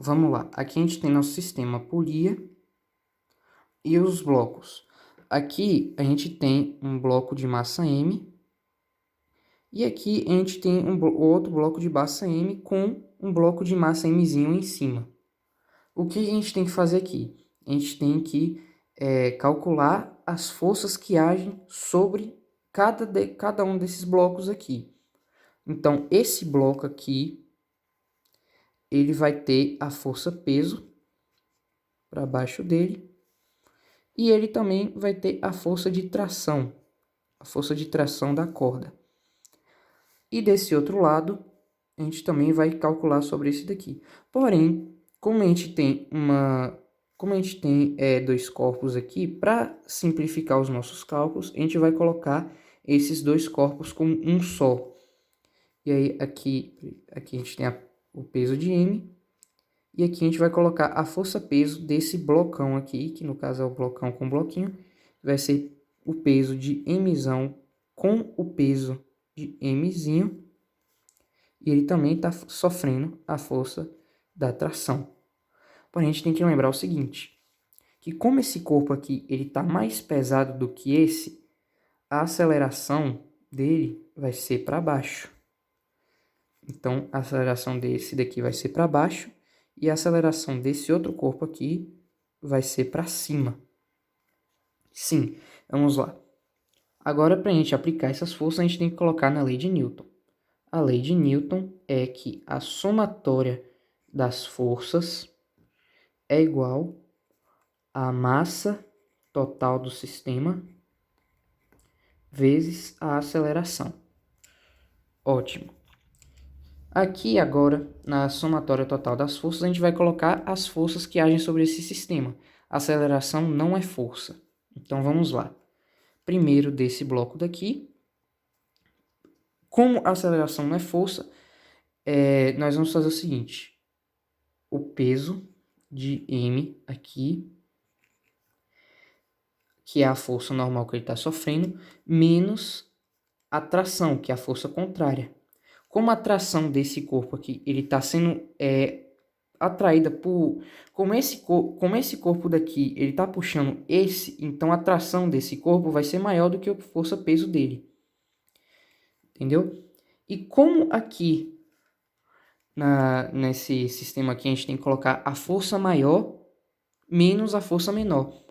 vamos lá. Aqui a gente tem nosso sistema polia e os blocos. Aqui a gente tem um bloco de massa M. E aqui a gente tem outro bloco de massa M com um bloco de massa Mzinho em cima. O que a gente tem que fazer aqui? A gente tem que calcular as forças que agem sobre cada um desses blocos aqui. Então, esse bloco aqui, ele vai ter a força peso para baixo dele. E ele também vai ter a força de tração da corda. E desse outro lado, a gente também vai calcular sobre esse daqui. Porém, como a gente tem dois corpos aqui, para simplificar os nossos cálculos, a gente vai colocar esses dois corpos como um só. E aí, aqui a gente tem o peso de M, e aqui a gente vai colocar a força-peso desse blocão aqui, que no caso é o blocão com bloquinho, vai ser o peso de Mzão com o peso de Mzinho, e ele também está sofrendo a força da tração. Porém, a gente tem que lembrar o seguinte, que como esse corpo aqui ele está mais pesado do que esse, a aceleração dele vai ser para baixo. Então, a aceleração desse daqui vai ser para baixo e a aceleração desse outro corpo aqui vai ser para cima. Sim, vamos lá. Agora, para a gente aplicar essas forças, a gente tem que colocar na lei de Newton. A lei de Newton é que a somatória das forças é igual à massa total do sistema vezes a aceleração. Ótimo. Aqui agora, na somatória total das forças, a gente vai colocar as forças que agem sobre esse sistema. A aceleração não é força. Então vamos lá. Primeiro desse bloco daqui. Como a aceleração não é força, nós vamos fazer o seguinte. O peso de M aqui, que é a força normal que ele está sofrendo, menos a tração, que é a força contrária. Como a tração desse corpo aqui, ele está sendo atraída por... Como esse corpo daqui, ele está puxando esse, então a tração desse corpo vai ser maior do que a força-peso dele. Entendeu? E como aqui, nesse sistema aqui, a gente tem que colocar a força maior menos a força menor.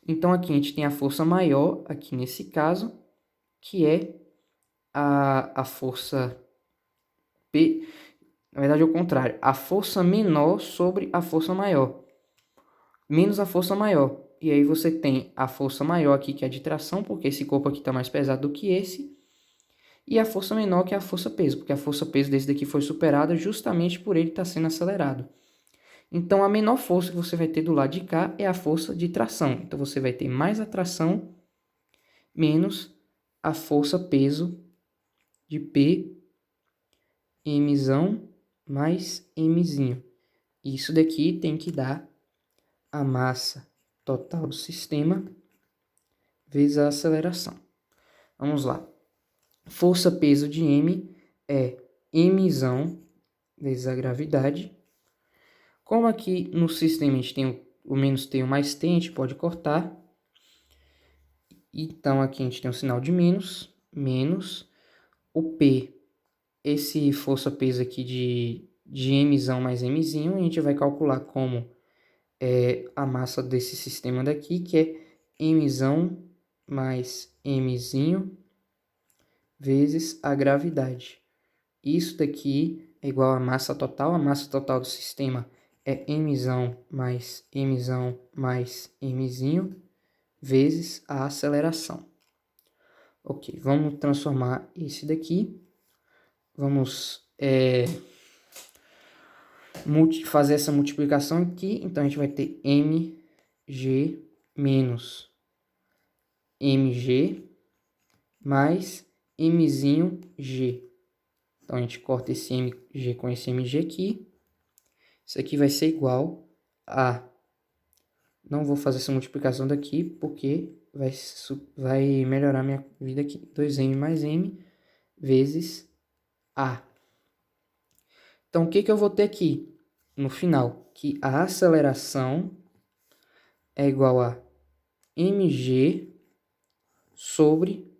Então, aqui a gente tem a força maior, aqui nesse caso, que é a força P. Na verdade, é o contrário. A força menor sobre a força maior. Menos a força maior. E aí você tem a força maior aqui, que é a de tração, porque esse corpo aqui está mais pesado do que esse. E a força menor, que é a força-peso, porque a força-peso desse daqui foi superada justamente por ele estar sendo acelerado. Então, a menor força que você vai ter do lado de cá é a força de tração. Então, você vai ter mais a tração menos a força-peso de P, Mzão mais Mzinho. Isso daqui tem que dar a massa total do sistema vezes a aceleração. Vamos lá. Força-peso de M é Mzão vezes a gravidade. Como aqui no sistema a gente tem o menos T e o mais T, a gente pode cortar. Então, aqui a gente tem um sinal de menos, menos o P, esse força-peso aqui de Mzão mais Mzinho, a gente vai calcular como a massa desse sistema daqui, que é Mzão mais Mzinho vezes a gravidade. Isso daqui é igual à massa total do sistema é Mzão mais Mzinho vezes a aceleração. Ok, vamos transformar esse daqui. Vamos fazer essa multiplicação aqui. Então, a gente vai ter mg menos mg mais mzinho g. Então, a gente corta esse mg com esse mg aqui. Isso aqui vai ser igual a... Não vou fazer essa multiplicação daqui, porque vai melhorar minha vida aqui. 2m mais m vezes A. Então, o que eu vou ter aqui? no final, que a aceleração é igual a mg sobre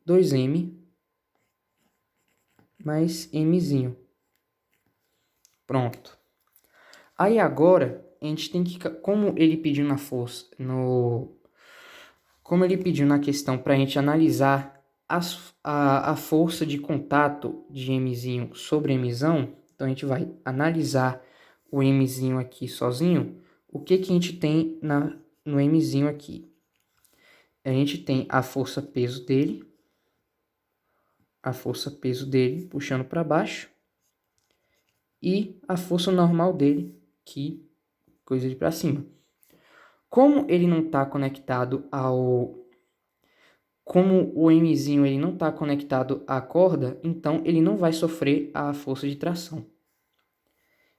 2m mais mzinho. Pronto. Aí agora, a gente tem que, como ele pediu na força, como ele pediu na questão para a gente analisar a força de contato de mzinho sobre mzão, então a gente vai analisar o mzinho aqui sozinho. O que que a gente tem no mzinho aqui? A gente tem a força-peso dele, puxando para baixo, e a força normal dele, que coisa de para cima. Como ele não está conectado como o mzinho ele não está conectado à corda, então ele não vai sofrer a força de tração.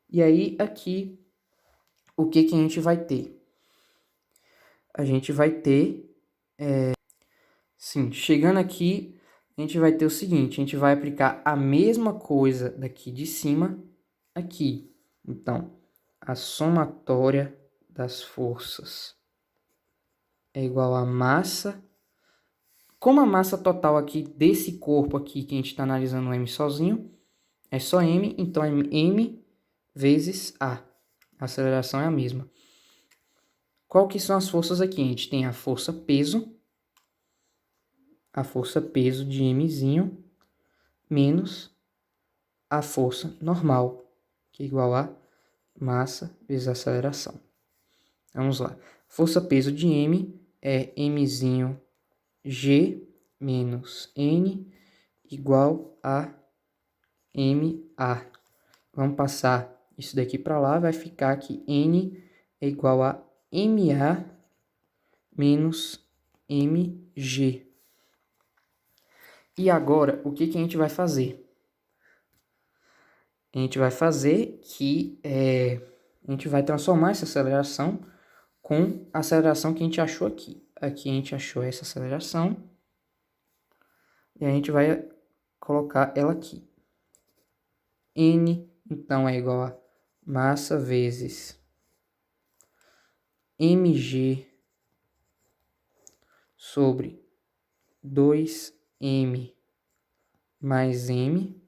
E aí aqui, o que que a gente vai ter? A gente vai ter, sim, chegando aqui, a gente vai ter o seguinte, a gente vai aplicar a mesma coisa daqui de cima aqui. Então, a somatória das forças é igual a massa. Como a massa total aqui desse corpo aqui que a gente está analisando o M sozinho, é só M, então é M vezes A. A aceleração é a mesma. Qual que são as forças aqui? A gente tem a força-peso de Mzinho, menos a força normal, que é igual a massa vezes aceleração. Vamos lá. Força-peso de M é Mzinho G menos N igual a MA. Vamos passar isso daqui para lá, vai ficar que N é igual a MA menos MG. E agora, o que que a gente vai fazer? A gente vai fazer que a gente vai transformar essa aceleração com a aceleração que a gente achou aqui. Aqui a gente achou essa aceleração e a gente vai colocar ela aqui. N, então, é igual a massa vezes mg sobre 2m mais m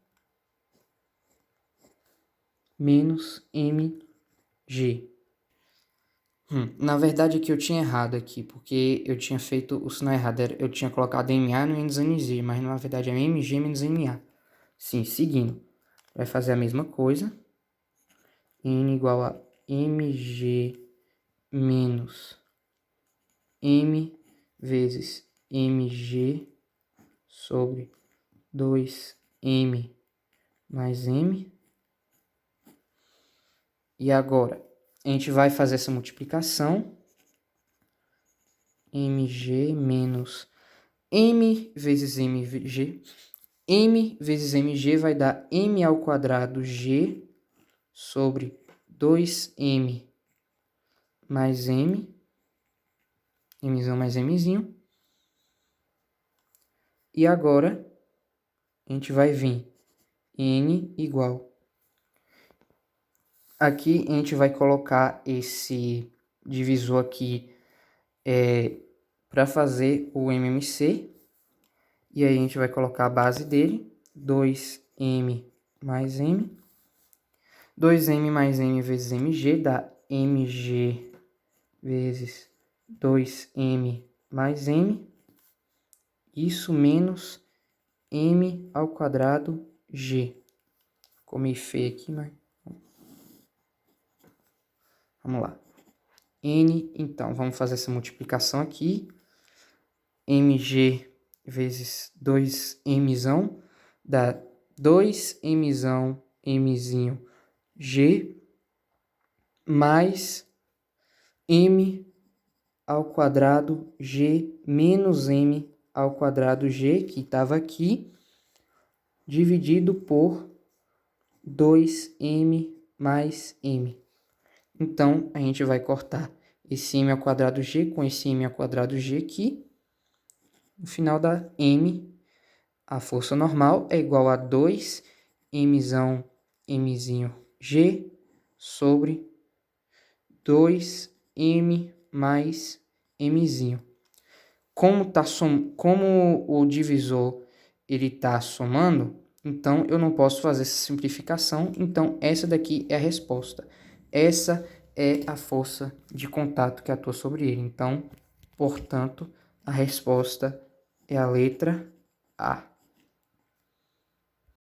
menos mg. Na verdade aqui eu tinha errado aqui, porque eu tinha feito o sinal errado, eu tinha colocado MA no menos MG, mas na verdade é MG menos MA. Sim, seguindo, vai fazer a mesma coisa, N igual a MG menos M vezes MG sobre 2M mais M. E agora, a gente vai fazer essa multiplicação. MG menos M vezes MG. M vezes MG vai dar M ao quadrado G sobre 2M mais M. Mzão mais Mzinho. E agora, a gente vai vir N igual. Aqui a gente vai colocar esse divisor aqui para fazer o MMC. E aí a gente vai colocar a base dele, 2M mais M. 2M mais M vezes MG dá MG vezes 2M mais M. Isso menos M ao quadrado G. Ficou meio feio aqui, mas... Vamos lá. N, então, vamos fazer essa multiplicação aqui. MG vezes 2Mzão dá 2Mzão, Mzinho, G, mais M ao quadrado G menos M ao quadrado G, que estava aqui, dividido por 2M mais M. Então, a gente vai cortar esse M ao quadrado G com esse M ao quadrado G aqui. No final dá M, a força normal é igual a 2Mzão, Mzinho, G, sobre 2m mais mzinho. Como o divisor ele está somando, então eu não posso fazer essa simplificação, então essa daqui é a resposta. Essa é a força de contato que atua sobre ele. Então, portanto, a resposta é a letra A.